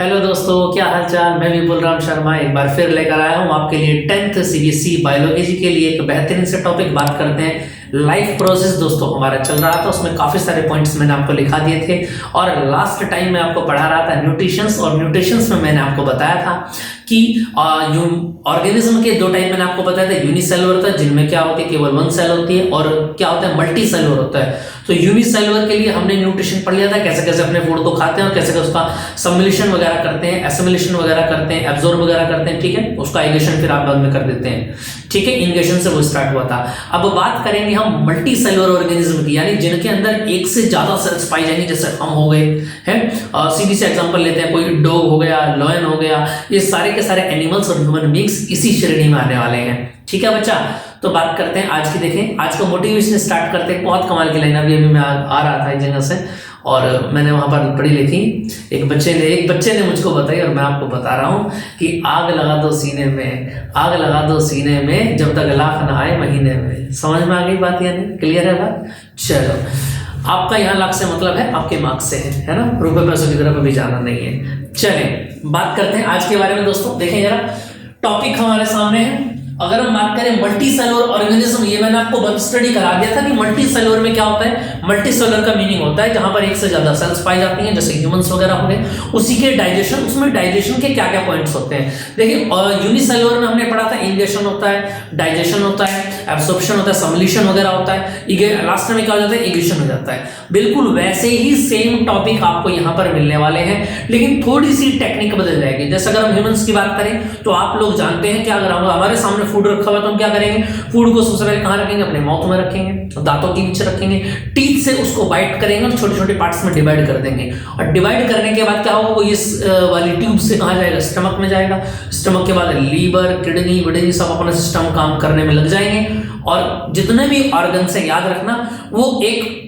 Hello दोस्तों, क्या हाल चाल। मैं विपुल राम शर्मा एक बार फिर लेकर आया हूँ आपके लिए 10th सीबीएसई बायोलॉजी के लिए एक बेहतरीन से टॉपिक। बात करते हैं लाइफ प्रोसेस। दोस्तों हमारा चल रहा था, उसमें काफ़ी सारे पॉइंट्स मैंने आपको लिखा दिए थे और लास्ट टाइम मैं आपको पढ़ा रहा था न्यूट्रिशंस, और न्यूट्रिशंस में मैंने आपको बताया था कि ऑर्गेनिज्म के दो टाइप मैंने आपको बताया था। यूनिसेलुलर होता है जिनमें क्या होती है, केवल वन सेल होती है, और क्या होता है, मल्टी सेलुलर होता है। तो यूनिसेलुलर के लिए हमने न्यूट्रिशन पढ़ लिया था, कैसे कैसे अपने फूड को खाते हैं और कैसे कैसे उसका सम्मिलेशन वगैरह करते हैं, एसिमिलेशन वगैरह करते हैं, एब्जॉर्ब वगैरह करते हैं। ठीक है, उसका एगेशन फिर आप बाद में कर देते हैं। ठीक है, इंगेशन से वो स्टार्ट हुआ था। अब बात करेंगे हम मल्टी सेलुलर ऑर्गेनिज्म की, यानी जिनके अंदर एक से ज्यादा सेल्स पाई जाएंगी, जैसे हम हो गए हैं। सीधी से एग्जांपल लेते हैं, कोई डॉग हो गया, लॉयन हो गया, ये सारे के सारे एनिमल्स और ह्यूमन बींग्स इसी श्रेणी में आने वाले हैं। ठीक है बच्चा, तो बात करते हैं आज की। देखें आज का मोटिवेशन स्टार्ट करते हैं। बहुत कमाल की लाइन अभी मैं आ रहा था एक जगह से और मैंने वहां पर पढ़ी लिखी। एक बच्चे ने मुझको बताई और मैं आपको बता रहा हूं कि आग लगा दो सीने में, आग लगा दो सीने में, जब तक लाख ना आए महीने में। समझ में आ गई बात, यानी क्लियर है बात। चलो, आपका यहाँ लाख से मतलब है आपके मार्क्स से है ना, रुपए पैसों की तरफ अभी जाना नहीं है। चलें बात करते हैं आज के बारे में। दोस्तों देखें जरा, टॉपिक हमारे सामने है। अगर हम बात करें मल्टी सेलुलर ऑर्गेनिज्म, ये मैंने आपको स्टडी करा दिया था कि मल्टी सेलुलर में क्या होता है। मल्टी सेलुलर का मीनिंग होता है जहां पर एक से ज्यादा सेल्स पाई जाती हैं, जैसे ह्यूमंस वगैरह हो गए। उसी के डाइजेशन, उसमें डाइजेशन के क्या क्या पॉइंट्स होते हैं। देखिए यूनिसेलुलर में हमने पढ़ा था इंगेशन होता है, डाइजेशन होता है, एब्सॉर्प्शन होता है, सम्मिलेशन वगैरह होता है, लास्ट में क्या हो जाता है, इगेशन हो जाता है। बिल्कुल वैसे ही सेम टॉपिक आपको यहाँ पर मिलने वाले हैं, लेकिन थोड़ी सी टेक्निक बदल जाएगी। जैसे अगर हम ह्यूमंस की बात करें तो आप लोग जानते हैं कि अगर हमारे सामने फूड रखा हुआ तो हम क्या करेंगे, फूड को सबसे पहले कहां रखेंगे, अपने माउथ में रखेंगे, दांतों के नीचे रखेंगे, टीथ से उसको बाइट करेंगे और छोटे छोटे पार्ट्स में डिवाइड कर देंगे। और डिवाइड करने के बाद क्या होगा, वो इस वाली ट्यूब से कहां जाएगा, स्टमक में जाएगा। स्टमक के बाद लीवर, किडनी विडनी सब अपना सिस्टम काम करने में लग जाएंगे। और जितने भी ऑर्गन से याद रखना, वो एक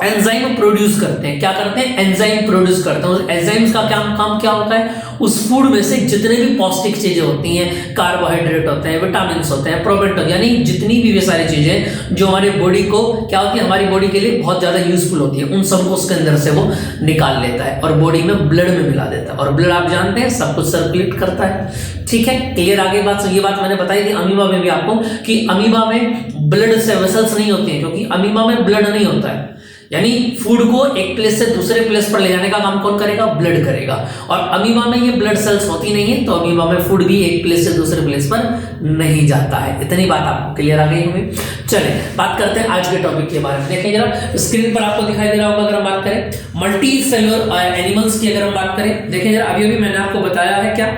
एंजाइम प्रोड्यूस करते हैं। क्या करते हैं, एंजाइम प्रोड्यूस करते हैं। उस एंजाइम्स का काम क्या होता है, उस फूड में से जितने भी पौष्टिक चीजें होती हैं, कार्बोहाइड्रेट होते हैं, विटामिन होते हैं, प्रोबेट, यानी जितनी भी वे सारी चीजें जो हमारी बॉडी को क्या होती है, हमारी बॉडी के लिए बहुत ज्यादा यूजफुल होती है, उन सबको उसके अंदर से वो निकाल लेता है और बॉडी में ब्लड में मिला देता है। और ब्लड आप जानते हैं सब कुछ सर्कुलेट करता है। ठीक है, क्लियर आगे बात। ये बात मैंने बताई थी अमीबा में भी आपको कि अमीबा में ब्लड से वेसल्स नहीं होती हैं, क्योंकि अमीबा में ब्लड नहीं होता है। यानी फूड को एक प्लेस से दूसरे प्लेस पर ले जाने का काम कौन करेगा, ब्लड करेगा। और अमीबा में ये ब्लड सेल्स होती नहीं है, तो अमीबा में फूड भी एक प्लेस से दूसरे प्लेस पर नहीं जाता है। इतनी बात आपको क्लियर आ गई होगी। चले बात करते हैं आज के टॉपिक के बारे में। देखें जरा, स्क्रीन पर आपको दिखाई दे रहा होगा। अगर हम बात करें मल्टी सेलुलर एनिमल्स की, अगर हम बात करें, देखें जरा, अभी मैंने आपको बताया है क्या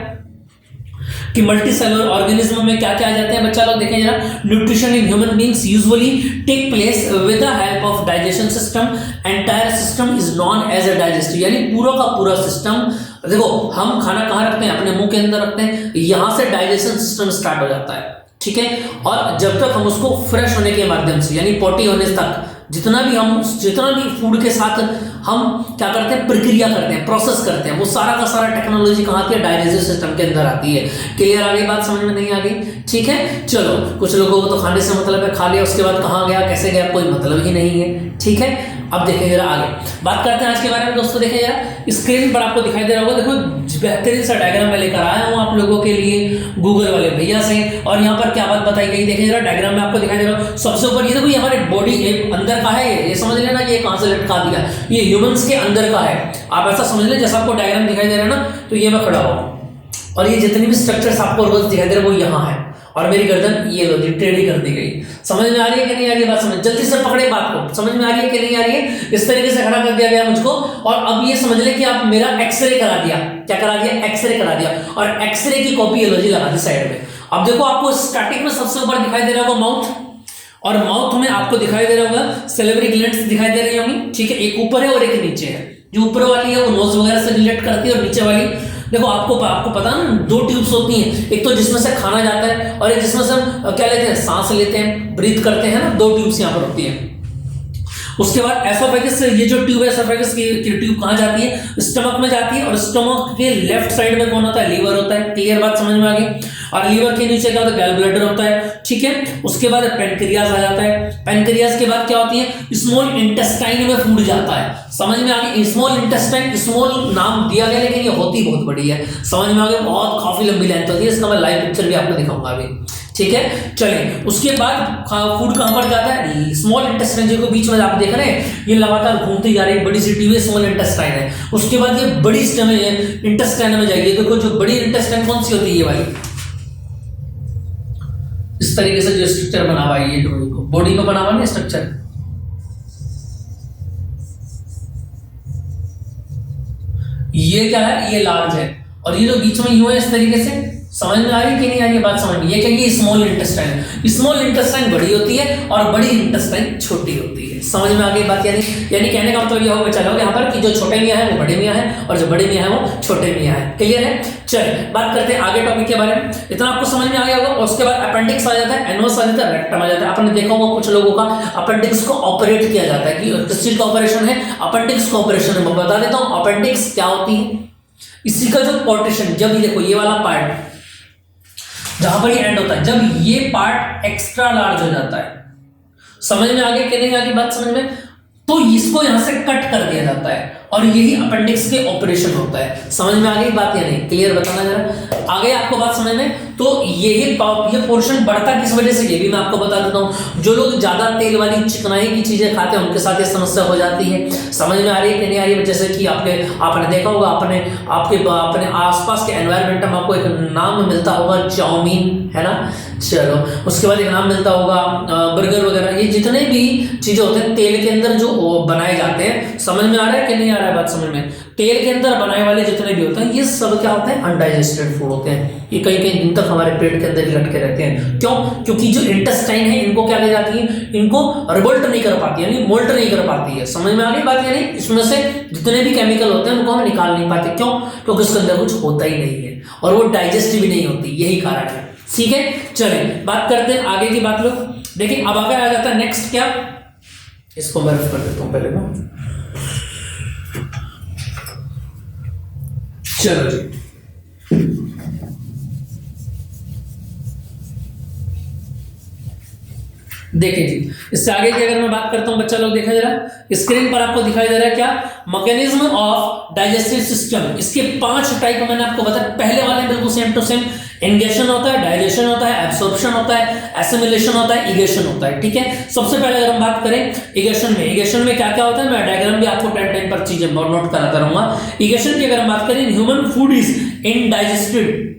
कि मल्टी सेलुलर ऑर्गेनिज्म में क्या क्या आ जाते हैं। बच्चा लोग देखें जरा, nutrition in human beings usually take place with the help of digestion system. Entire system is known as a digestive, यानी पूरा का पूरा सिस्टम। देखो हम खाना कहाँ रखते हैं, अपने मुंह के अंदर रखते हैं, यहां से डाइजेशन सिस्टम स्टार्ट हो जाता है। ठीक है, और जब तक हम उसको फ्रेश होने के माध्यम से, यानी पोटी होने तक जितना भी फूड के साथ हम क्या करते हैं, प्रक्रिया करते हैं, प्रोसेस करते हैं, वो सारा का सारा टेक्नोलॉजी कहाँ आती है, डाइजेस्टिव सिस्टम के अंदर आती है। क्लियर आ गई बात, समझ में नहीं आ गई। ठीक है, चलो, कुछ लोगों को तो खाने से मतलब है, खा लिया उसके बाद कहाँ गया, कैसे गया, कोई मतलब ही नहीं है। ठीक है, अब देखें जरा आगे बात करते हैं आज के बारे में। दोस्तों देखें जरा, स्क्रीन पर आपको दिखाई दे रहा होगा। देखो बेहतरीन सा डायग्राम मैं लेकर आया हूं आप लोगों के लिए गूगल वाले भैया से, और यहाँ पर क्या बात बताई गई। देखें जरा, डायग्राम में आपको दिखाई दे रहा हो, सबसे ऊपर ये देखो, ये हमारे बॉडी अंदर का है, ये समझ लेना कि ये कहां से लटका दिया, ये ह्यूमंस के अंदर का है। आप ऐसा समझ लें जैसा आपको डायग्राम दिखाई दे रहा है ना, तो ये मैं खड़ा हूं और ये जितनी भी स्ट्रक्चर्स आपको रोज दिखाई दे रहे हैं वो यहाँ है, और मेरी गर्दन ये लो जी टेढ़ी कर दी गई। समझ में आ रही है कि नहीं आ रही है बात, समझ जल्दी से पकड़े बात को, समझ में आ रही है कि नहीं आ रही है। इस तरीके से खड़ा कर दिया गया मुझको, और अब ये समझ ले कि आप मेरा एक्सरे करा दिया। क्या करा दिया, एक्सरे करा दिया, और एक्सरे की कॉपी एलर्जी लगा दी साइड में। अब देखो आपको स्टार्टिंग में सबसे ऊपर दिखाई दे रहा होगा माउथ, और माउथ में आपको दिखाई दे रहा होगा सेलेवरी ग्लैंड्स दिखाई दे रही होंगी। ठीक है, एक ऊपर है और एक नीचे है। जो ऊपर वाली है वो नोज वगैरह से रिलेट करती है, और नीचे वाली देखो आपको पता ना, दो ट्यूब्स होती हैं, एक तो जिसमें से खाना जाता है और एक जिसमें से हम क्या लेते हैं, सांस लेते हैं, ब्रीथ करते हैं ना, दो ट्यूब्स यहाँ पर होती हैं। उसके बाद एसोफेगस, ये जो ट्यूब है एसोफेगस की ट्यूब कहाँ जाती है? स्टमक में जाती है, और स्टमक के लेफ्ट साइड में कौन होता है? लीवर होता है। क्लियर बात समझ में आ गई? और लीवर के नीचे क्या होता है? गैल ब्लैडर होता है। ठीक है, उसके बाद पेनक्रियाज आ जाता है। पेनक्रियाज के बाद क्या होती है? स्मॉल इंटेस्टाइन में फूड जाता है। समझ में आ गई? स्मॉल इंटेस्टाइन, स्मॉल नाम दिया गया लेकिन ये होती बहुत बड़ी है। समझ में आ गई? बहुत काफी लंबी लेंथ होती है, इसका मैं लाइव पिक्चर भी आपको दिखाऊंगा अभी। ठीक है, चलिए उसके बाद फूड कहां पर जाता है? स्मॉल इंटेस्टाइन, जो बीच में आप देख रहे हैं ये लगातार घूमती जा रही है, बड़ी सी ट्यूब स्मॉल इंटेस्टाइन है। उसके बाद ये बड़ी इंटेस्टाइन में जाएगी। देखो जो बड़ी इंटेस्टाइन कौन सी होती है? ये वाली, इस तरीके से जो स्ट्रक्चर बना हुआ है, ये बॉडी को बना हुआ है स्ट्रक्चर, ये क्या है? ये लार्ज है, और ये जो बीच में यूं है इस तरीके से। समझ में आ रही कि नहीं आ रही बात? समझ में? ये क्या? ये स्मॉल इंटेस्टाइन। स्मॉल इंटेस्टाइन बड़ी होती है और बड़ी इंटेस्टाइन छोटी होती है। समझ में आ गई बात? यानी कहने का मतलब ये हो बच्चा लोग यहाँ पर कि जो छोटे मियाँ हैं वो बड़े मियाँ हैं, और जो बड़े मियाँ हैं वो छोटे मियाँ हैं। क्लियर है? चलिए बात करते हैं आगे टॉपिक के बारे में। इतना आपको समझ में आ गया होगा। उसके बाद अपेंडिक्स आ जाता है, एनोस आ जाता है, रेक्टम आ जाता है। आपने देखा होगा कुछ लोगों का अपेंडिक्स को ऑपरेट किया जाता है कि किस चीज का ऑपरेशन है? अपेंडिक्स का ऑपरेशन है। मैं बता देता हूँ अपेंडिक्स क्या होती है। इसी का जो पार्टीशन, जब ये देखो ये वाला पार्ट जहां पर ये एंड होता है, जब ये पार्ट एक्स्ट्रा लार्ज हो जाता है, समझ में आगे कि नहीं आगे बात समझ में? तो इसको यहां से कट कर दिया जाता है, और यही अपेंडिक्स के ऑपरेशन होता है। समझ में आ गई बात या नहीं? क्लियर बताना जरा आगे आपको बात समझ में। तो ये पोर्शन बढ़ता किस वजह से, ये भी मैं आपको बता देता हूँ। जो लोग ज्यादा तेल वाली चिकनाई की चीजें खाते हैं उनके साथ ये समस्या हो जाती है। समझ में आ रही है कि नहीं आ रही है? जैसे कि आपने देखा होगा, अपने आसपास के एनवायरमेंट में आपको एक नाम मिलता होगा, चाउमीन, है ना? चलो उसके बाद एक नाम मिलता होगा बर्गर वगैरह। ये जितने भी चीजें होते हैं तेल के अंदर जो बनाए जाते हैं, समझ में आ रहा है कि नहीं आ रहा है बात समझ में? तेल के अंदर बनाए वाले जितने भी होते हैं ये सब क्या होते हैं? अनडाइजेस्टेड फूड होते हैं। ये कई कई दिन तक हमारे पेट के अंदर ही लटके रहते हैं। क्यों? क्योंकि जो इंटेस्टाइन है इनको क्या कही जाती है? इनको रिवोल्ट नहीं कर पाती, यानी मोल्ट नहीं कर पाती है। समझ में आ रही बात? यानी इसमें से जितने भी केमिकल होते हैं उनको हम निकाल नहीं पाते। क्यों? क्योंकि उसके अंदर कुछ होता ही नहीं है, और वो डाइजेस्ट भी नहीं होती। यही कारण है। ठीक है, चलिए बात करते हैं आगे की बात। लोग देखिए अब आगे आ जाता है नेक्स्ट क्या, इसको बर्फ कर देता हूं पहले ना। चलो जी, देखिए जी, इससे आगे की अगर मैं बात करता हूं बच्चा लोग, देखा जरा स्क्रीन पर आपको दिखाई दे रहा है क्या? Mechanism of digestive system. इसके 5 टाइप मैंने आपको बताया। पहले वाले बिल्कुल सेम टू सेम, इंगेशन होता है, डाइजेशन होता है, एब्सॉर्प्शन होता है, एसिमिलेशन होता है, इगेशन होता है। ठीक है, सबसे पहले अगर हम बात करें इगेशन में क्या क्या होता है, मैं डायग्राम भी आपको टाइम पर चीजें नोट कराता रहूंगा। इगेशन की अगर हम बात करें, human food is indigested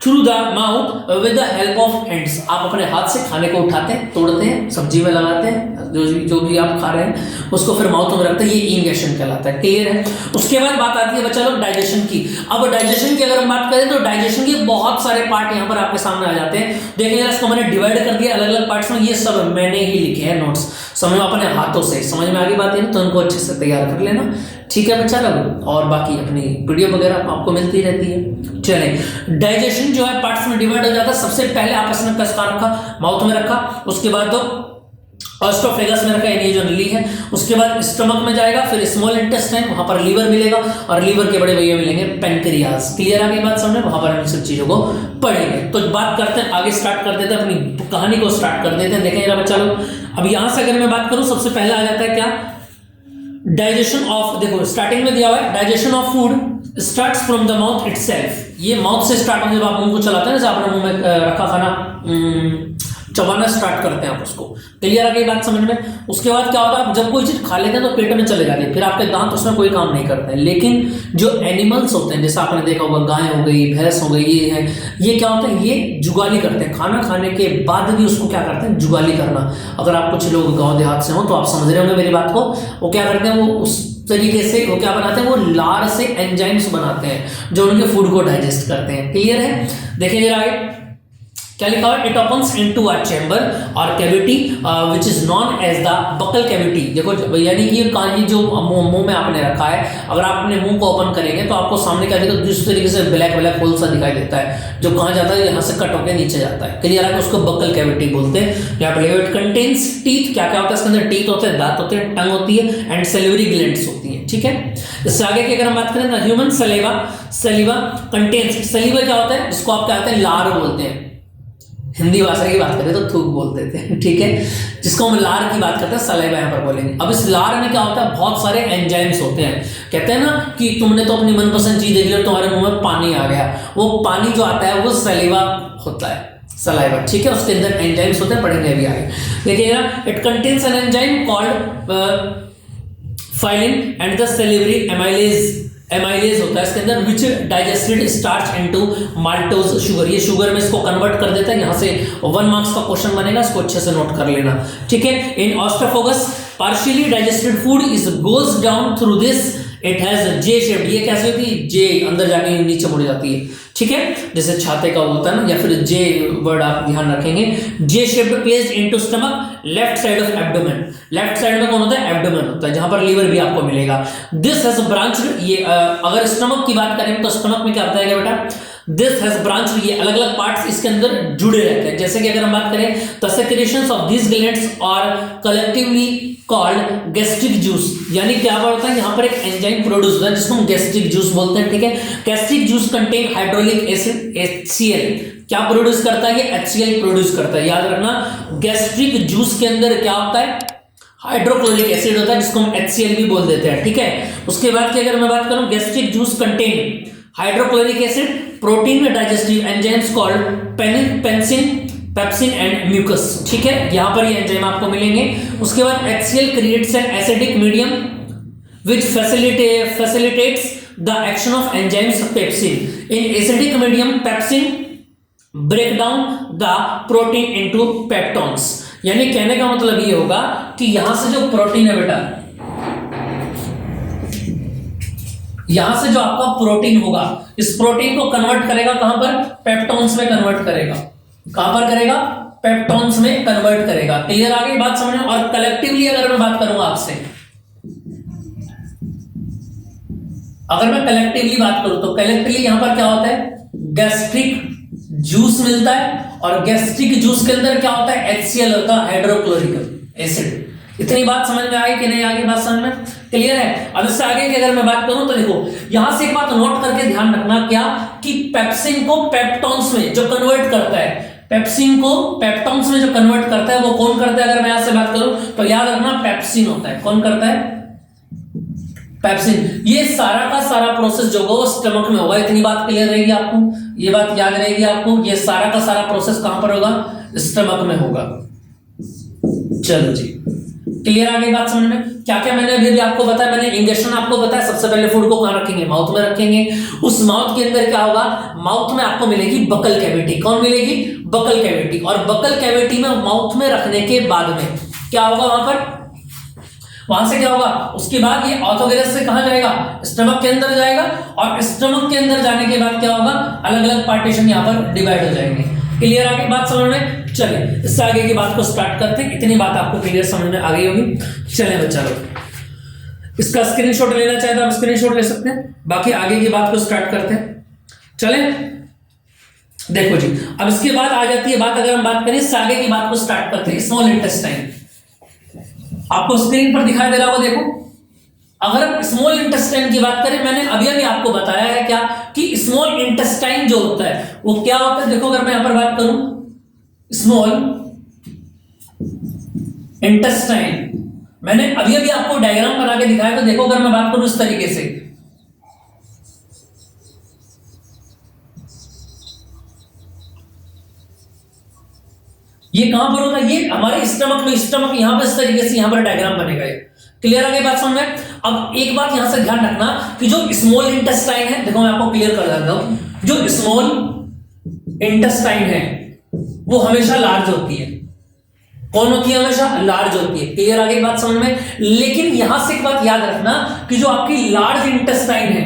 through the mouth with the help of hands. आप अपने हाथ से खाने को उठाते हैं, तोड़ते हैं, सब्जी में लगाते हैं, जो भी आप खा रहे हैं उसको फिर माउथ में रखते हैं, ये इंगेशन कहलाता है। क्लियर है? उसके बाद बात आती है बच्चा लोग डाइजेशन की। अब डाइजेशन की अगर हम बात करें तो डाइजेशन के बहुत सारे पार्ट यहाँ पर आपके सामने आ जाते हैं। देखिए इसको मैंने डिवाइड कर दिया अलग अलग पार्ट्स में। ये सब मैंने ही लिखे हैं नोट्स, समझ में अपने हाथों से। समझ में आगे बात है तो उनको अच्छे से तैयार कर लेना। ठीक है बच्चा लोग, और बाकी अपनी वीडियो वगैरह आपको मिलती रहती है। चलें, डाइजेशन जो है पार्ट्स में डिवाइड हो जाता है। सबसे पहले आपस में कसका रखा, माउथ में रखा, उसके बाद तो ऑस्टोफेगस में रखा, ये जो नली है। उसके बाद स्टमक में जाएगा, फिर स्मॉल इंटेस्टाइन, वहां पर लीवर मिलेगा, और लीवर के बड़े भैया मिलेंगे पेनक्रियाज। क्लियर आ गई बात समझ में? वहां पर हम इन सब चीजों को पढ़ेंगे। तो बात करते हैं आगे, स्टार्ट कर देते हैं अपनी कहानी को, स्टार्ट कर देते हैं। देखें जरा बच्चा लोग, अब यहां से अगर मैं बात करूं, सबसे पहले आ जाता है क्या? डाइजेशन ऑफ, देखो स्टार्टिंग में दिया हुआ है, digestion of food starts from the mouth itself. ये माउथ से स्टार्ट होने, जब आप मुंह को चलाते हैं ना, जब आपने मुंह में रखा खाना चबाना स्टार्ट करते हैं आप उसको। क्लियर आ गई बात समझ में? उसके बाद क्या होता है, आप जब कोई चीज खा लेते हैं तो पेट में चले जाती है, फिर आपके दांत उसमें कोई काम नहीं करते हैं। लेकिन जो एनिमल्स होते हैं, जैसे आपने देखा होगा गाय हो गई, भैंस हो गई, ये क्या होता है, ये जुगाली करते हैं। खाना खाने के बाद भी उसको क्या करते हैं? जुगाली करना। अगर आप कुछ लोग गाँव देहात से हो तो आप समझ रहे होंगे मेरी बात को। वो क्या करते हैं, वो उस तरीके से वो क्या बनाते हैं, वो लार से एंजाइम्स बनाते हैं जो उनके फूड को डाइजेस्ट करते हैं। क्लियर है? देखिए जरा आगे क्या लिखा हुआ है, it opens into a chamber और cavity which is known as the buccal cavity. देखो यानी कि ये जो मुंह में आपने रखा है, अगर आप अपने मुंह को ओपन करेंगे तो आपको सामने क्या दिखेगा, जिस तरीके से ब्लैक ब्लैक होल सा दिखाई देता है, जो कहाँ जाता है, यहाँ से कट होकर नीचे जाता है। क्लियर है, उसको बकल कैविटी बोलते हैं। यहाँ पर इट कंटेन्स टीथ, क्या क्या होता है इसके अंदर, टीथ होते हैं, दांत होते हैं, टंग होती है एंड सेलिवरी ग्लैंड्स होती है। ठीक है, इससे आगे की अगर हम बात करें ना, ह्यूमन सलेवा, सलीवा कंटेन्स, सलीवा क्या होता है, इसको आप क्या होते हैं, लार बोलते हैं। हिंदी भाषा की बात करें तो थूक बोलते थे। ठीक है, जिसको हम लार की बात करते हैं, सलाइवा यहाँ पर बोलेंगे। अब इस लार में क्या होता है, बहुत सारे एंजाइम्स होते हैं। कहते हैं ना कि तुमने तो अपनी मनपसंद चीज देख ली और तुम्हारे मुंह में पानी आ गया, वो पानी जो आता है वो सलीवा होता है, सलाइवा। ठीक है, उसके अंदर एंजाइम्स होते हैं, पढ़ेंगे अभी आगे। देखिएगा, it contains an enzyme called ptyalin and the salivary amylase होता है इसके अंदर, which digested starch into maltose sugar. ये शुगर में इसको कन्वर्ट कर देता है। यहाँ से 1 मार्क्स का क्वेश्चन बनेगा, इसको अच्छे से नोट कर लेना। ठीक है, in oesophagus partially digested food is goes down through this, it has J shape. ये कैसे होती है, जे अंदर जाके नीचे मुड़ जाती है। ठीक है, जैसे छाते का होता है ना, या फिर जे वर्ड आप ध्यान रखेंगे, जे shaped placed into stomach left side of abdomen. Left side में कौन होता है, एब्डोमेन होता है, जहां पर लीवर भी आपको मिलेगा। दिस हैज ब्रांच्ड, ये अगर स्टमक की बात करें तो स्टमक में क्या होता है बेटा, दिस हैज ब्रांच्ड, ये अलग अलग पार्ट्स इसके अंदर जुड़े रहते हैं। जैसे कि अगर हम बात करें, the secretions of this glands are collectively called gastric juice. यानी क्या होता है, यहाँ पर एक एंजाइम प्रोड्यूस होता है जिसको हम गैस्ट्रिक जूस बोलते हैं। ठीक है, gastric juice contain hydraulic acid HCl। क्या प्रोड्यूस करता है, ये HCl प्रोड्यूस करता है। याद रखना, गैस्ट्रिक जूस के अंदर क्या होता है, हाइड्रोक्लोरिक एसिड होता है, जिसको हम HCl भी बोल देते हैं। ठीक है, उसके बाद की अगर मैं बात करूं, gastric juice contain hydrochloric acid, protein digestive enzymes called pepsin, pepsin and mucus. ठीक है, यहां पर ये एंजाइम आपको मिलेंगे। उसके बाद HCl creates an acidic medium which facilitates the action of enzymes pepsin. In acidic medium pepsin break down the protein into peptones. यानी कहने का मतलब ये होगा कि यहां से जो प्रोटीन है बेटा, यहां से जो आपका प्रोटीन होगा, इस प्रोटीन को कन्वर्ट करेगा कहां पर, पेप्टोन्स में कन्वर्ट करेगा। कहां पर करेगा, पेप्टोन्स में कन्वर्ट करेगा। क्लियर आ गई बात समझ में। और कलेक्टिवली अगर मैं बात करूंगा आपसे, अगर मैं कलेक्टिवली बात करूं तो कलेक्टिवली यहां पर क्या होता है, गैस्ट्रिक जूस मिलता है, और गैस्ट्रिक जूस के अंदर क्या होता है, HCl होता है, हाइड्रोक्लोरिक एसिड। इतनी बात समझ में आई कि नहीं आई बात समझ में, क्लियर है। अब इससे आगे की अगर मैं बात करूं तो देखो, यहां से एक बात नोट करके ध्यान रखना, क्या कि पेप्सिन को पेप्टोन्स में जो कन्वर्ट करता है, पेप्सिन को पेप्टोन्स में जो कन्वर्ट करता है वो कौन करता है, अगर मैं यहां से बात करूं तो याद रखना पेप्सिन होता है। कौन करता है, पेप्सिन। ये सारा का सारा प्रोसेस जो होगा वो स्टमक में होगा। इतनी बात क्लियर रहेगी आपको, ये बात याद रहेगी आपको, ये सारा का सारा प्रोसेस कहां पर होगा, स्टमक में होगा। चलो जी, क्लियर आ गई बात समझ में। क्या क्या मैंने अभी आपको बताया, मैंने इंजेक्शन आपको बताया। सबसे पहले फूड को कहां रखेंगे, माउथ में रखेंगे। उस माउथ के अंदर क्या होगा, माउथ में आपको मिलेगी बकल कैविटी। कौन मिलेगी, बकल कैविटी। और बकल कैविटी में माउथ में रखने के बाद में क्या होगा, वहां पर, वहां से क्या होगा, उसके बाद ये ऑर्थोगेरस से कहां जाएगा, स्टमक के अंदर जाएगा। और स्टमक के अंदर जाने के बाद क्या होगा, अलग अलग पार्टीशन यहां पर डिवाइड हो जाएंगे। क्लियर आ गई बात समझ में। चलिए इससे आगे की बात को स्टार्ट करते हैं। इतनी बात आपको क्लियर समझ में आ गई होगी। चलें बच्चा लोग, इसका स्क्रीनशॉट लेना चाहे तो आप स्क्रीनशॉट ले सकते हैं। बाकी आगे की बात को स्टार्ट करते हैं। चलें, देखो जी, अब इसके बाद आ जाती है बात, अगर हम बात करें इससे आगे की बात को स्टार्ट करते हैं, स्मॉल इंटेस्टाइन। आपको स्क्रीन पर दिखाई दे रहा होगा, देखो। अगर स्मॉल इंटेस्टाइन की बात करें, मैंने अभी अभी आपको बताया है क्या कि स्मॉल इंटेस्टाइन जो होता है वो क्या होता है। देखो अगर मैं यहां पर बात करूं, स्मॉल इंटेस्टाइन, मैंने अभी अभी आपको डायग्राम बना के दिखाया। तो देखो अगर मैं बात करूं इस तरीके से, ये कहां पर होगा, ये हमारे स्टमक में, स्टमक यहां पर इस तरीके से यहां पर डायग्राम बनेगा। ये क्लियर आ गई बात समझ में। अब एक बात यहां से ध्यान रखना कि जो स्मॉल इंटेस्टाइन है, देखो मैं आपको क्लियर कर देता हूं, जो स्मॉल इंटेस्टाइन है वो हमेशा लार्ज होती है। कौन होती है, हमेशा लार्ज होती है। क्लियर आ गई बात समझ में। लेकिन यहां से एक बात याद रखना कि जो आपकी लार्ज इंटेस्टाइन है,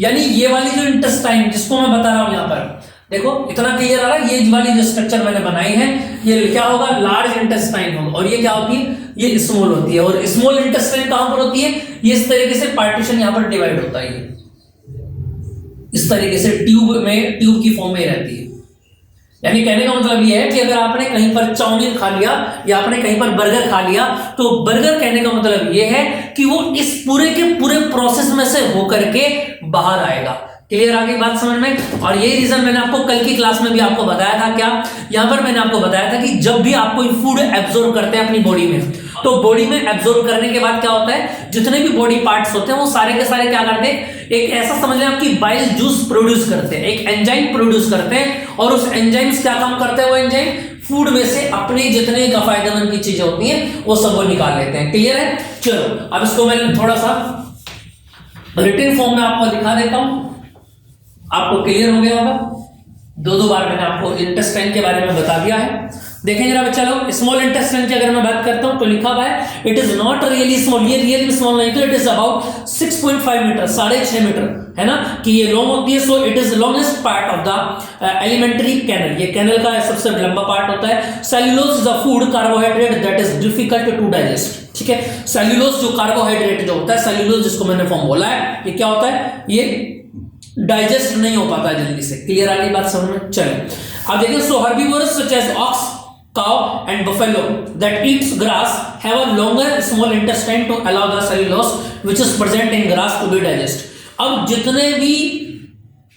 यानी ये वाली जो इंटेस्टाइन जिसको मैं बता रहा हूं यहां पर, देखो इतना क्लियर आ रहा है। ये वाली जो स्ट्रक्चर मैंने बनाई है ये क्या होगा, लार्ज इंटेस्टाइन होगा, और ये क्या होती है, ये स्मॉल होती है। और स्मॉल इंटेस्टाइन कहां पर होती है, ये इस तरीके से पार्टीशन यहां पर डिवाइड होता है, इस तरीके से ट्यूब की फॉर्म में रहती है। यानी कहने का मतलब ये है कि अगर आपने कहीं पर चाउमीन खा लिया या आपने कहीं पर बर्गर खा लिया, तो बर्गर कहने का मतलब ये है कि वो इस पूरे के पूरे प्रोसेस में से होकर के बाहर आएगा। क्लियर आ गई बात समझ में। और यही रीजन मैंने आपको कल की क्लास में भी आपको बताया था, क्या यहां पर मैंने आपको बताया था कि जब भी आप कोई फूड एब्जॉर्ब करते हैं अपनी बॉडी में, तो बॉडी में एब्जॉर्ब करने के बाद क्या होता है, जितने भी बॉडी पार्ट्स होते हैं वो सारे के सारे क्या करते हैं, एक ऐसा समझ लें आपकी बाइल जूस प्रोड्यूस करते हैं, एक एंजाइम प्रोड्यूस करते हैं। और उस एंजाइम्स क्या काम करते हैं, वो एंजाइम फूड में से अपने जितने फायदेमंद की चीजें होती हैं वो सब वो निकाल लेते हैं। क्लियर है। चलो अब इसको मैं थोड़ा सा रिटन फॉर्म में आपको दिखा देता हूं, आपको क्लियर हो गया होगा। दो बार मैंने आपको इंटेस्टाइन के बारे में बता दिया है। देखें जरा बच्चा लोग, स्मॉल इंटेस्टाइन की अगर मैं बात करता हूं तो लिखा हुआ है it is not really small, ये रियली स्मॉल नहीं, तो it is about 6.5 meter, 6.5 meter है ना, कि ये लॉन्ग होती है। So it is longest part of the alimentary canal, ये कैनल का सबसे लंबा पार्ट होता है। Cellulose is a food carbohydrate that is difficult to digest. ठीक है, सेल्यूलोज जो कार्बोहाइड्रेट जो होता है, सेल्यूलोज जिसको मैंने फॉर्म बोला है, ये क्या होता है, ये डाइजेस्ट नहीं हो पाता है जल्दी से। क्लियर आ गई बात समझ में। चलो अब देखिए, so herbivores such as ox, cow and buffalo that eats grass have a longer small intestine to allow the cellulose which is present in grass to be digest। अब जितने भी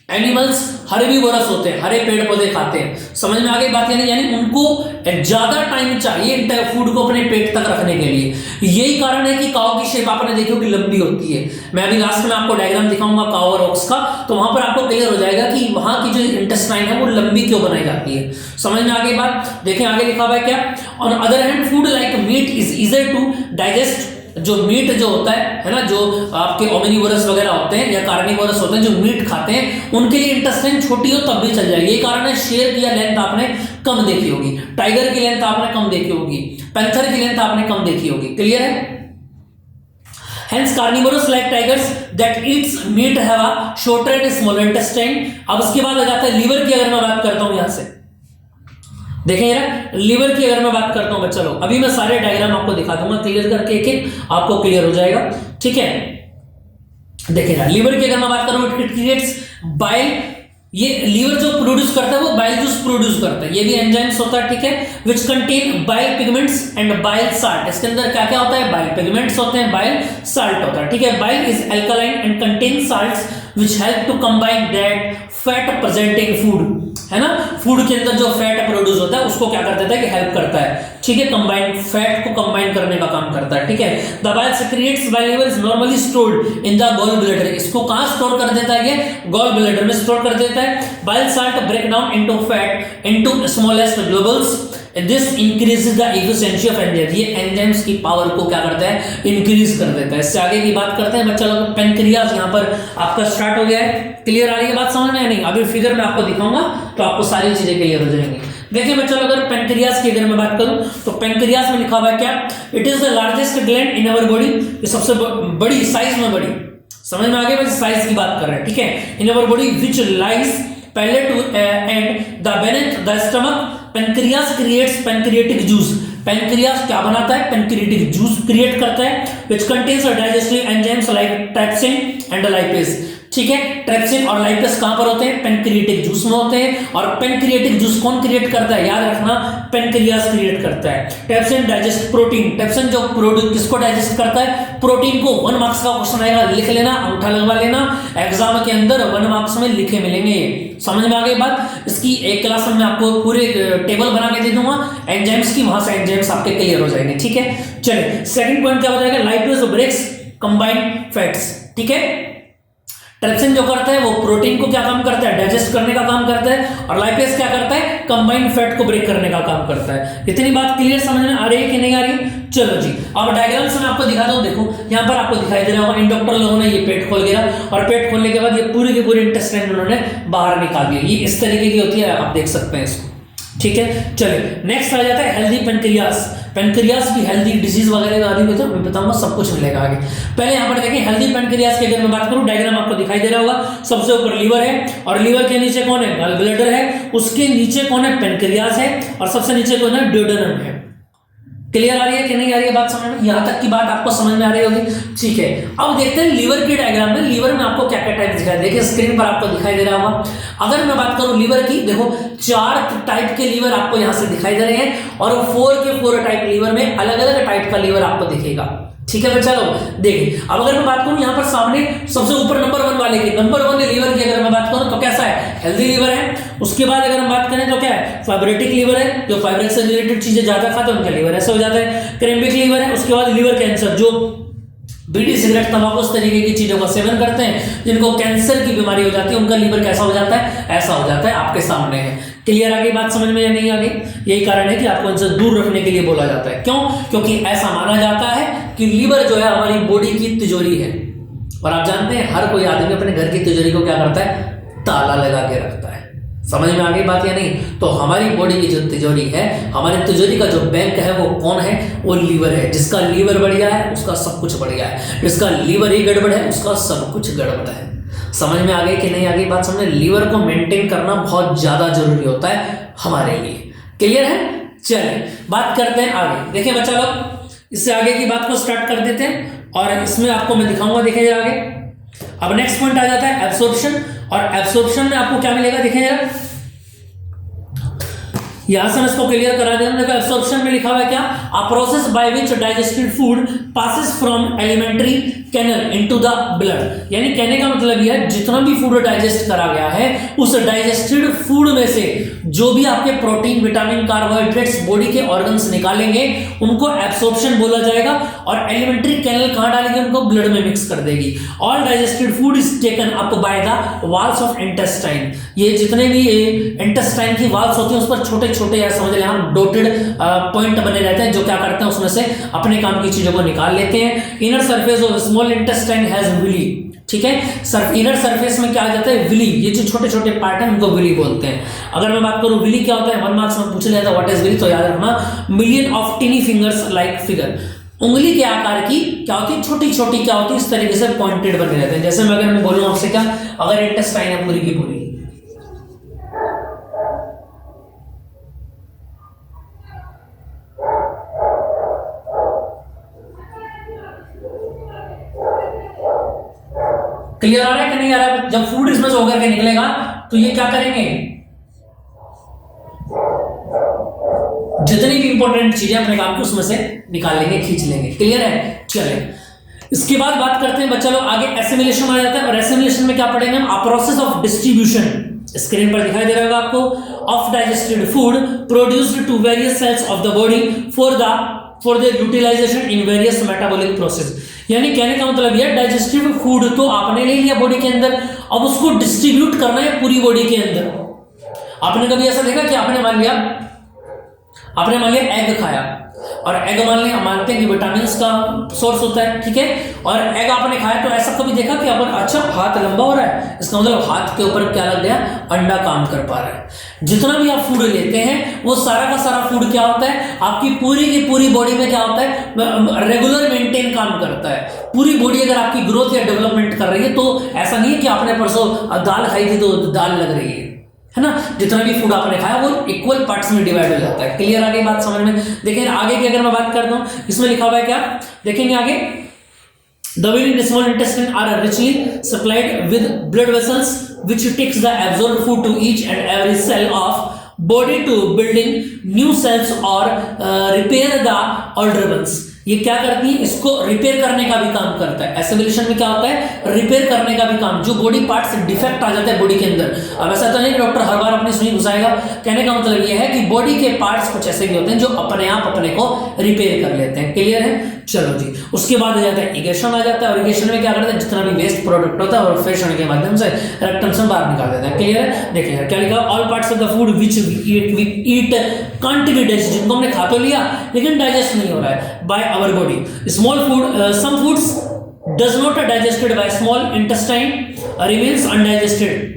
एनिमल्स हर्बीवोरस होते हैं, हरे पेड़ पौधे खाते हैं, समझ में आ गई बात, यानी उनको ज्यादा टाइम चाहिए फूड को अपने पेट तक रखने के लिए। यही कारण है कि काऊ की शेप आपने देखी होगी लंबी होती है। मैं अभी लास्ट में आपको डायग्राम दिखाऊंगा काऊ और ऑक्स का, तो वहां पर आपको क्लियर हो जाएगा कि वहां की जो इंटेस्टाइन है वो लंबी क्यों बनाई जाती है। समझ में आ गई बात। देखें आगे लिखा हुआ है क्या, on other hand food like meat is easier to digest. जो मीट जो होता है ना, जो आपके ओमनिवोरस वगैरह होते हैं या कार्निवोरस होते हैं जो मीट खाते हैं, उनके लिए इंटेस्टाइन छोटी हो तब भी चल जाएगी। यही कारण है शेर की लेंथ आपने कम देखी होगी, टाइगर की लेंथ आपने कम देखी होगी, पैंथर की लेंथ आपने कम देखी होगी। क्लियर है। Hence carnivorous like tigers that eats meat have a shorter and smaller intestine। अब उसके बाद आ जाता है लीवर की। अगर मैं बात करता हूं यहां से देखें यार, लीवर की अगर मैं बात करता हूं बच्चा लोग, अभी मैं सारे डायग्राम आपको दिखा दूंगा क्लियर करके, एक एक आपको क्लियर हो जाएगा। ठीक है, देखिए यार, लीवर की अगर मैं बात करूं, इट क्रिएट्स बाइल। ये लीवर जो प्रोड्यूस करता है वो बाइल जूस प्रोड्यूस करता है, ये भी एंजाइम्स होता है। ठीक है, which contain bile pigments and bile salt. इसके अंदर क्या क्या होता है, बाइल पिगमेंट्स होते हैं, बाइल साल्ट होता है। ठीक है, bile is alkaline and contain salts which help to combine that fat present in food, है ना। फूड के अंदर जो फैट प्रोड्यूस होता है उसको क्या कर देता है कि हेल्प करता है। ठीक है, कंबाइन फैट को कंबाइन करने का काम करता है। ठीक है, the bile secrets by liver is normally stored in the gall bladder. इसको कहां स्टोर कर देता है, ये गॉल ब्लैडर में स्टोर कर देता है। Bile salt break down into fat into smallest globules. This increases the efficiency of enzyme. ये एंजाइम्स की पावर को क्या करता है, इंक्रीज कर देता है। इससे आगे की बात करते हैं बच्चा लोग। पेनक्रियाज यहां पर आपका स्टार्ट हो गया है। क्लियर आ रही है बात समझ में या नहीं। अभी फिगर में आपको दिखाऊंगा तो आपको सारी चीजें क्लियर हो जाएंगी। देखिए बच्चा लोग, अगर पेनक्रियाज की अगर मैं बात करूं तो पेनक्रियाज में लिखा हुआ है क्या, it is the largest gland in our body. ये सबसे बड़ी, साइज में बड़ी, समझ में आ गया, बस साइज की बात कर रहे हैं। ठीक है, in our body which lies पहले to and the beneath the stomach. Pancreas creates pancreatic juice. Pancreas क्या बनाता है, पेनक्रिएटिक जूस क्रिएट करता है, which contains digestive enzymes like trypsin and lipase. ठीक है, ट्रिप्सिन और लाइपेज कहां पर होते हैं, पेनक्रिएटिक जूस में होते हैं। और पेनक्रिएटिक जूस कौन क्रिएट करता है, याद रखना, पेनक्रियाज क्रिएट करता है। Trypsin digest protein. ट्रिप्सिन जो प्रोड्यूस किसको डाइजेस्ट करता है, प्रोटीन को। 1 मार्क्स का क्वेश्चन आएगा, लिख लेना, अंगूठा लगवा लेना, एग्जाम के अंदर 1 मार्क्स में लिखे मिलेंगे। समझ में आ गई बात। इसकी एक क्लास में मैं आपको पूरे टेबल बना के दे दूंगा एंजाइम्स की, वहां से एंजाइम्स आपके क्लियर हो जाएंगे। ठीक है, चलिए सेकंड पॉइंट क्या बताएगा, लाइपेज ब्रेक्स कंबाइंड फैट्स। ठीक है, ट्रिप्सिन जो करता है वो प्रोटीन को क्या काम करता है, डाइजेस्ट करने का काम करता है। और लाइपेज क्या करता है, कंबाइंड फैट को ब्रेक करने का काम करता है। इतनी बात क्लियर समझ में आ रही है कि नहीं आ रही। चलो जी, अब डायग्राम से मैं आपको दिखाता हूं। देखो यहां पर आपको दिखाई दे रहा होगा, इन डॉक्टर लोगों ने ये पेट खोल दिया और पेट खोलने के बाद ये पूरी की पूरी इंटेस्टाइन उन्होंने बाहर निकाल दिया। ये इस तरीके की होती है, आप देख सकते हैं इसको। ठीक है, चलिए नेक्स्ट आ जाता है हेल्दी पेनक्रियास। पेनक्रियास की हेल्दी डिजीज वगैरह आदि में तो मैं बताऊंगा, सब कुछ मिलेगा आगे। पहले यहाँ पर देखें हेल्दी पेनक्रियास की अगर मैं बात करूं, डायग्राम आपको दिखाई दे रहा होगा। सबसे ऊपर लीवर है और लीवर के नीचे कौन है, गॉल ब्लैडर है, उसके नीचे कौन है, पेनक्रियास है, और सबसे नीचे कौन है, ड्यूडेनम है। क्लियर आ रही है कि नहीं आ रही है बात समझ में? यहां तक की बात आपको समझ में आ रही होगी, ठीक है। अब देखते हैं लीवर की डायग्राम में, लीवर में आपको क्या क्या टाइप दिखाई, देखिए स्क्रीन पर आपको दिखाई दे रहा होगा। अगर मैं बात करूं लीवर की, देखो 4 टाइप के लीवर आपको यहां से दिखाई दे रहे हैं, और 4 के 4 टाइप लीवर में अलग अलग टाइप का लीवर आपको दिखेगा, ठीक है बच्चा लोग। देखिए अब अगर मैं बात करूं यहाँ पर सामने सबसे ऊपर नंबर 1 वाले की, नंबर 1 लीवर की अगर मैं बात करूं तो कैसा है, हेल्दी लीवर है। उसके बाद अगर हम बात करें तो क्या है, फाइब्रेटिक लीवर है, जो फाइबर से रिलेटेड चीजें ज्यादा खाते हैं उनका लीवर ऐसा हो जाता है। क्रेम्बिक लीवर है। उसके बाद लीवर कैंसर, जो बीड़ी सिगरेट तंबाकू इस तरीके की चीजों का सेवन करते हैं, जिनको कैंसर की बीमारी हो जाती है, उनका लीवर कैसा हो जाता है, ऐसा हो जाता है, आपके सामने है। क्लियर आ गई बात समझ में या नहीं आ गई? यही कारण है कि आपको इनसे दूर रखने के लिए बोला जाता है। क्यों? क्योंकि ऐसा माना जाता है कि लीवर जो है हमारी बॉडी की तिजोरी है, और आप जानते हैं हर कोई आदमी अपने घर की तिजोरी को क्या करता है, ताला लगा के रखता है। समझ में आ गई बात या नहीं? तो हमारी बॉडी की जो तिजोरी है, हमारी तिजोरी का जो बैंक है वो कौन है, वो लीवर है। जिसका लीवर बढ़िया है उसका सब कुछ बढ़िया है, जिसका लीवर ही गड़बड़ है उसका सब कुछ गड़बड़ है। समझ में आ गई कि नहीं आ गई बात समझ? लीवर को मेंटेन करना बहुत ज्यादा जरूरी होता है हमारे लिए। क्लियर है? चलिए बात करते हैं आगे। देखिए बच्चा लोग, इससे आगे की बात को स्टार्ट कर देते हैं, और इसमें आपको मैं दिखाऊंगा, देखिए जरा आगे। अब नेक्स्ट पॉइंट आ जाता है एब्सॉर्प्शन, और एब्सॉर्प्शन में आपको क्या मिलेगा, देखिए जरा यहां से मैं इसको क्लियर करा देता हूं। एब्सॉर्प्शन में लिखा हुआ है क्या, a process by which digested food passes from alimentary canal into the blood. यानी कहने का मतलब यह है, जितना भी फूड डाइजेस्ट करा गया है, उस डाइजेस्टेड फूड में से जो भी आपके प्रोटीन, विटामिन, कार्बोहाइड्रेट्स बॉडी के ऑर्गन्स निकालेंगे, उनको एब्सॉर्प्शन बोला जाएगा। और एलिमेंट्री कैनल कहां डालेगी, उनको ब्लड में मिक्स कर देगी। All digested food is taken up by the walls of intestine. ये जितने भी इंटेस्टाइन की वॉल्स होती हैं, उस पर छोटे छोटे या समझ लें हम डॉटेड पॉइंट बने रहते हैं, जो क्या करते हैं उसमें से अपने काम की चीजों को निकाल लेते हैं। Inner surface of small intestine has villi, ठीक है। इनर सरफेस में क्या आ जाता है, विली। ये जो छोटे छोटे पार्ट हैं उनको विली बोलते हैं। अगर मैं बात करूं विली क्या होता है, 1 मार्क्स में पूछ लिया था व्हाट इज विली, तो याद रखना million of टिनी fingers like figure. उंगली के आकार की क्या होती है, छोटी छोटी क्या होती है, इस तरीके से पॉइंटेड बने रहते हैं। जैसे मैं अगर मैं बोलूं आपसे क्या, अगर इंटेस्टाइन है पूरी की पूरी, क्लियर आ रहा है कि नहीं आ रहा है? जब फूड इसमें से होकर के निकलेगा तो ये क्या करेंगे, जितनी भी इंपॉर्टेंट चीजें अपने काम की उसमें से निकाल लेंगे, खींच लेंगे। क्लियर है? चले इसके बाद बात करते हैं बच्चा लोग आगे, एसिमिलेशन आ जाता है। और एसिमिलेशन में क्या पढ़ेंगे हम, a process of distribution, screen पर दिखाई दे रहा होगा आपको, of digested food produced to various cells of the body for their utilization in various metabolic process. यानी कहने का मतलब यह, डाइजेस्टिव फूड तो आपने ले लिया बॉडी के अंदर, अब उसको डिस्ट्रीब्यूट करना है पूरी बॉडी के अंदर। आपने कभी ऐसा देखा कि आपने मान लिया एग खाया, और एग मानते हैं कि विटामिन का सोर्स होता है, ठीक है। और एग आपने खाया तो ऐसा कभी देखा कि अपन अच्छा हाथ लंबा हो रहा है, इसका मतलब हाथ के ऊपर क्या लग गया, अंडा काम कर पा रहा है। जितना भी आप फूड लेते हैं वो सारा का सारा फूड क्या होता है, आपकी पूरी की पूरी बॉडी में क्या होता है, रेगुलर मेंटेन काम करता है। पूरी बॉडी अगर आपकी ग्रोथ या डेवलपमेंट कर रही है, तो ऐसा नहीं है कि आपने परसों दाल खाई थी तो दाल लग रही है ना। जितना भी फूड आपने खाया वो इक्वल पार्ट्स में डिवाइड हो जाता है। क्लियर आ गई बात समझ में? देखिए आगे की अगर मैं बात करता हूं, इसमें लिखा हुआ है क्या, देखेंगे आगे, the within the small intestine are richly supplied with blood vessels which takes the absorbed food to each and every cell of body to building new cells or repair the older ones। ये क्या करती है, इसको repair करने का भी काम करता है। एसिमिलेशन में क्या होता है, रिपेयर करने का भी काम, जो बॉडी पार्ट्स डिफेक्ट आ जाता है बॉडी के अंदर। अब ऐसा तो नहीं डॉक्टर हर बार अपनी सुई घुसाएगा, कहने का मतलब ये है कि बॉडी के पार्ट्स कुछ ऐसे भी होते हैं जो अपने आप अपने को रिपेयर कर लेते हैं। क्लियर है? चलो जी, उसके बाद आ जाता है इगेशन आ जाता है। और इगेशन में क्या करते हैं, जितना भी वेस्ट प्रोडक्ट होता है और फ्रेशन के माध्यम से रेक्टम से बाहर निकाल देते हैं। क्लियर है? देखिए क्या लिखा, all parts of the food which we eat can't be digest, जिनको हमने खा तो लिया लेकिन डाइजेस्ट नहीं हो रहा है by our body. Small food, some foods does not digested by small intestine, remains undigested.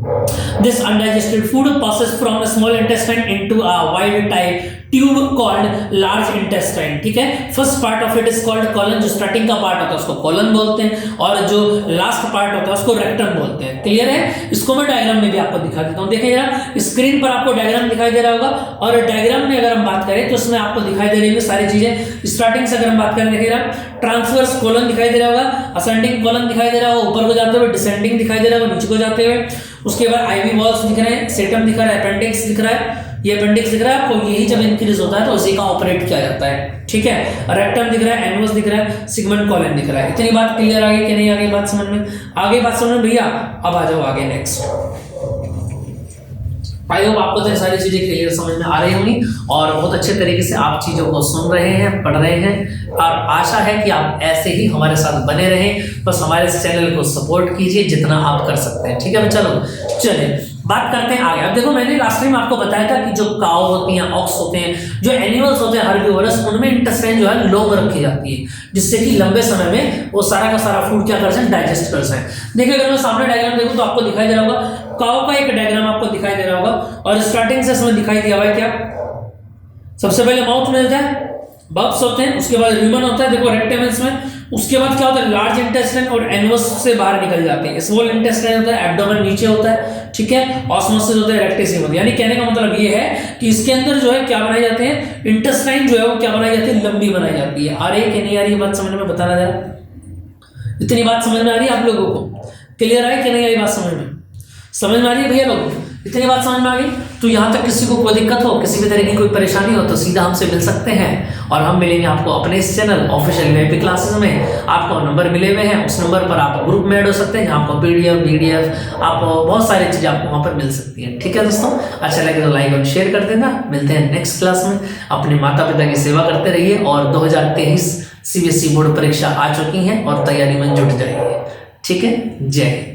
This undigested food passes from a small intestine into a wide type tube called large intestine. ठीक है, first part of it is called colon, जो starting का part होता है उसको colon बोलते हैं, और जो लास्ट पार्ट होता है उसको रेक्टम बोलते हैं। क्लियर है? इसको मैं डायग्राम में भी आपको दिखा देता हूँ। देखिए स्क्रीन पर आपको डायग्राम दिखाई दे रहा होगा, और डायग्राम में अगर हम बात करें तो उसमें आपको दिखाई दे रही है सारी चीजें। स्टार्टिंग से अगर हम बात करें, देखिएगा ट्रांसवर्स कॉलन दिखाई दे रहा होगा, असेंडिंग कॉलन दिखाई दे रहा होगा ऊपर को जाते हुए, डिसेंडिंग दिखाई दे रहा होगा नीचे को जाते हुए, उसके बाद आईवी वॉल्स दिख रहे हैं, सेटम दिख रहा है, अपेंडिक्स दिख रहा है, ये अपेंडिक्स दिख रहा है आपको, यही जब इंक्रीज होता है तो उसी का ऑपरेट किया जाता है। ठीक है, रेक्टम दिख रहा है, एनवस दिख रहा है, सिगमेंट कॉलन दिख रहा है। इतनी बात क्लियर आ गई कि नहीं? आगे बात समझ में? आगे बात समझ में भैया? अब आ जाओ आगे नेक्स्ट। आई होप आपको तो सारी चीजें क्लियर समझ में आ रही होंगी, और बहुत अच्छे तरीके से आप चीजों को सुन रहे हैं, पढ़ रहे हैं, और आशा है कि आप ऐसे ही हमारे साथ बने रहें। बस हमारे इस चैनल को सपोर्ट कीजिए जितना आप कर सकते हैं। ठीक है, चलो चलिए बात करते हैं आगे। अब देखो, मैंने लास्ट टाइम आपको बताया था कि जो काऊ होती हैं, ऑक्स होते हैं, जो एनिमल्स होते हैं हर्बीवोरस, उनमें इंटेस्टाइन जो है लॉन्ग रखी जाती है, जिससे कि लंबे समय में वो सारा का सारा फूड क्या कर सकें, डाइजेस्ट कर सकें। देखिए अगर मैं सामने डायग्राम देखूं तो आपको दिखाई दे रहा होगा, काऊ का एक डायग्राम आपको दिखाई दे रहा होगा, और स्टार्टिंग से इसमें दिखाई दिया हुआ है क्या? सबसे पहले माउथ में होता है, बब्स होते हैं, उसके बाद ल्यूमन होता है, देखो रेक्टेमल्स में, उसके बाद क्या होता है, लार्ज इंटेस्टाइन और एनवस से बाहर निकल जाते हैं, स्मॉल इंटेस्टाइन होता है, एब्डोमेन नीचे होता है। ठीक है, ऑस्मोसिस होता है, रेक्टेसिम होता है। यानी कहने का मतलब ये है कि इसके अंदर जो है क्या बनाए जाते हैं, इंटेस्टाइन जो है वो क्या बनाई जाती है, लंबी बनाई जाती है। आ रही है कि नहीं आ रही है बात समझ में? बताना जरा, इतनी बात समझ में आ रही है आप लोगों को? क्लियर है कि नहीं आई बात समझ में? समझ में आ रही है भैया लोग? इतनी बात समझ में आ गई? तो यहाँ तक किसी को कोई दिक्कत हो, किसी भी तरह की कोई परेशानी हो तो सीधा हमसे मिल सकते हैं, और हम मिलेंगे आपको अपने इस चैनल ऑफिशियल वीआईपी क्लासेस में। आपको नंबर मिले हुए हैं, उस नंबर पर आप ग्रुप में ऐड हो सकते हैं, जहाँ आपको पीडीएफ वीडीएफ आपको बहुत सारी चीज़ें आपको वहाँ पर मिल सकती हैं। ठीक है दोस्तों, अच्छा लगे तो लाइक और शेयर कर देना। मिलते हैं नेक्स्ट क्लास में। अपने माता पिता की सेवा करते रहिए, और 2023 सीबीएसई बोर्ड परीक्षा आ चुकी हैं और तैयारी में जुट जाइए। ठीक है, जय हिंद।